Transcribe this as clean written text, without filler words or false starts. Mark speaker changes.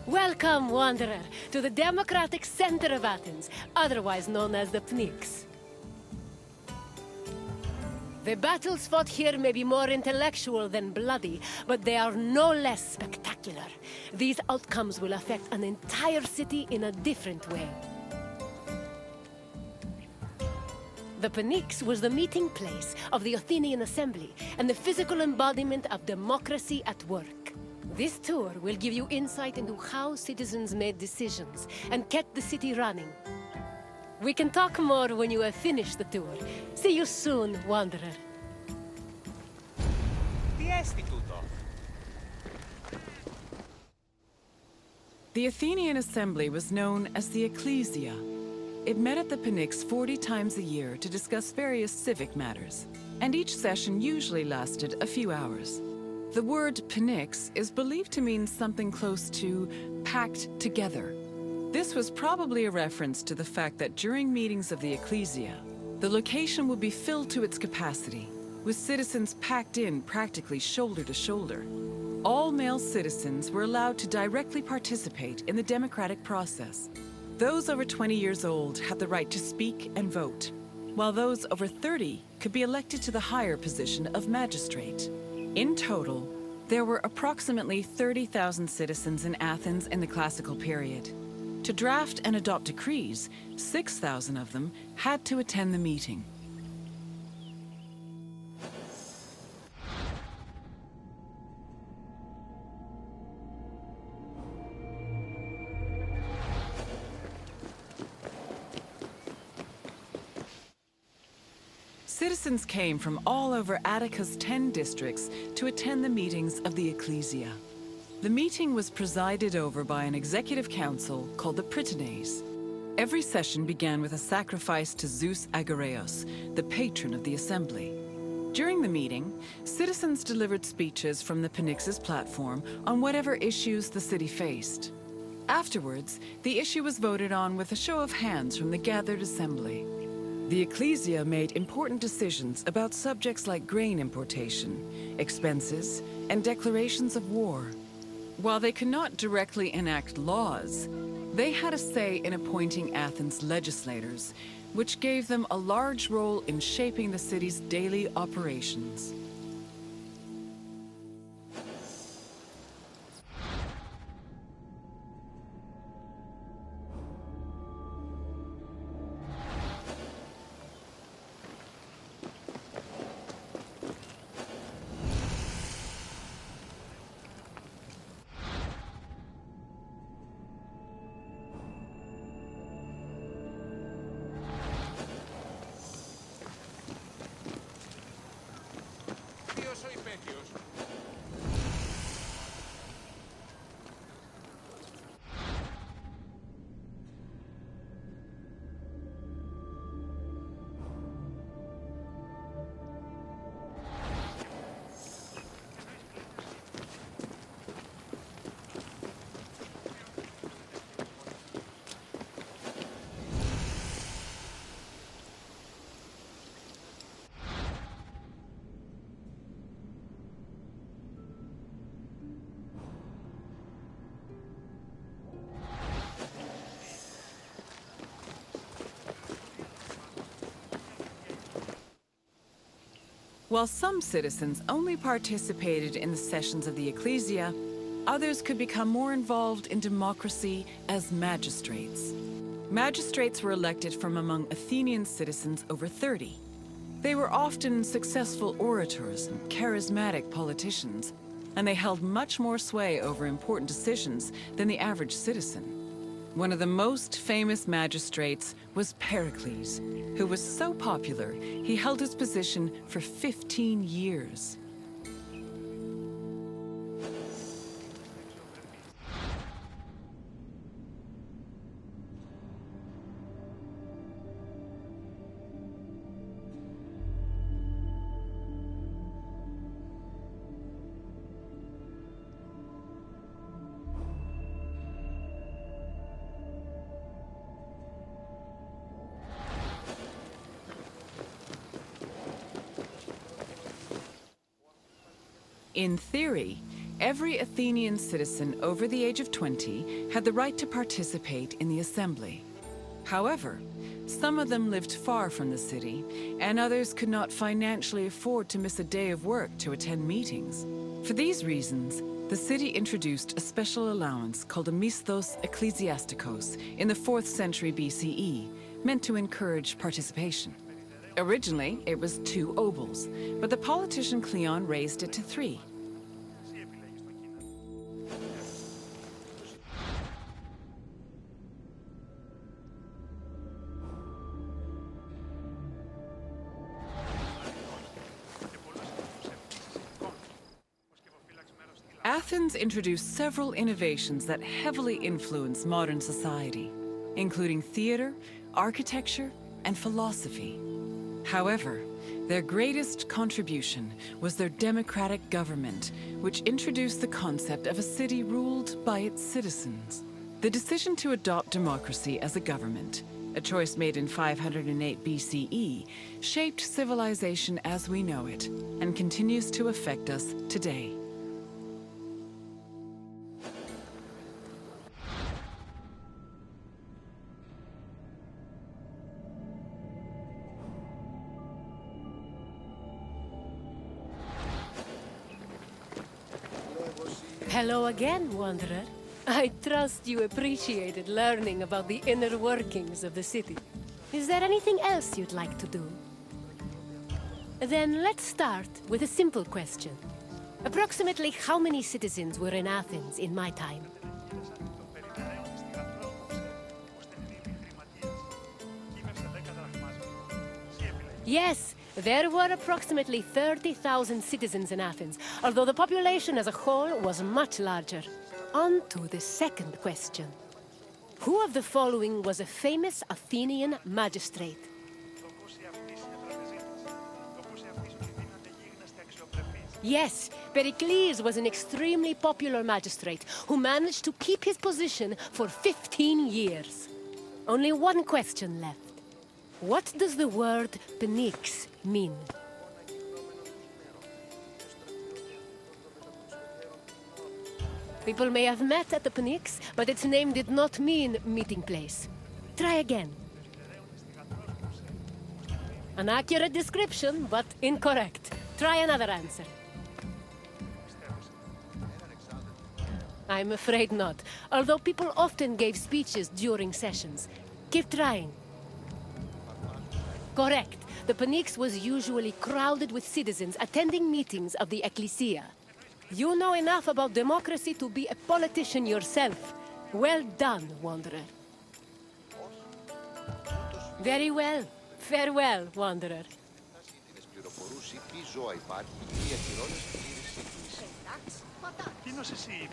Speaker 1: Welcome, wanderer, to the democratic center of Athens, otherwise known as the Pnyx. The battles fought here may be more intellectual than bloody, but they are no less spectacular. These outcomes will affect an entire city in a different way. The Pnyx was the meeting place of the Athenian assembly and the physical embodiment of democracy at work. This tour will give you insight into how citizens made decisions and kept the city running. We can talk more when you have finished the tour. See you soon, wanderer.
Speaker 2: Τι έστι τούτο?
Speaker 3: The Athenian assembly was known as the Ecclesia. It met at the Pnyx 40 times a year to discuss various civic matters, and each session usually lasted a few hours. The word Pnyx is believed to mean something close to packed together. This was probably a reference to the fact that during meetings of the Ecclesia, the location would be filled to its capacity, with citizens packed in practically shoulder to shoulder. All male citizens were allowed to directly participate in the democratic process. Those over 20 years old had the right to speak and vote, while those over 30 could be elected to the higher position of magistrate. In total, there were approximately 30,000 citizens in Athens in the classical period. To draft and adopt decrees, 6,000 of them had to attend the meeting. Citizens came from all over Attica's 10 districts to attend the meetings of the Ecclesia. The meeting was presided over by an executive council called the Prytanes. Every session began with a sacrifice to Zeus Agoreos, the patron of the assembly. During the meeting, citizens delivered speeches from the Pnyx's platform on whatever issues the city faced. Afterwards, the issue was voted on with a show of hands from the gathered assembly. The Ecclesia made important decisions about subjects like grain importation, expenses, and declarations of war. While they could not directly enact laws, they had a say in appointing Athens' legislators, which gave them a large role in shaping the city's daily operations.
Speaker 2: Ποιος ο υπέτειος?
Speaker 3: While some citizens only participated in the sessions of the Ecclesia, others could become more involved in democracy as magistrates. Magistrates were elected from among Athenian citizens over 30. They were often successful orators and charismatic politicians, and they held much more sway over important decisions than the average citizen. One of the most famous magistrates was Pericles, who was so popular, he held his position for 15 years. In theory, every Athenian citizen over the age of 20 had the right to participate in the assembly. However, some of them lived far from the city, and others could not financially afford to miss a day of work to attend meetings. For these reasons, the city introduced a special allowance called a misthos ecclesiastikos in the 4th century BCE, meant to encourage participation. Originally, it was 2 obols, but the politician Cleon raised it to 3. Athens introduced several innovations that heavily influenced modern society, including theater, architecture, and philosophy. However, their greatest contribution was their democratic government, which introduced the concept of a city ruled by its citizens. The decision to adopt democracy as a government, a choice made in 508 BCE, shaped civilization as we know it, and continues to affect us today.
Speaker 1: Hello again, Wanderer. I trust you appreciated learning about the inner workings of the city. Is there anything else you'd like to do? Then let's start with a simple question. Approximately how many citizens were in Athens in my time? Yes, there were approximately 30,000 citizens in Athens, although the population as a whole was much larger. On to the second question. Who of the following was a famous Athenian magistrate? Yes, Pericles was an extremely popular magistrate who managed to keep his position for 15 years. Only one question left. What does the word Pnyx mean? People may have met at the Pnyx, but its name did not mean meeting place. Try again. An accurate description, but incorrect. Try another answer. I'm afraid not, although people often gave speeches during sessions. Keep trying. Correct. The Pnyx was usually crowded with citizens attending meetings of the Ecclesia. You know enough about democracy to be a politician yourself. Well done, Wanderer. Very well. Farewell, Wanderer.
Speaker 4: Κοινός εσύ.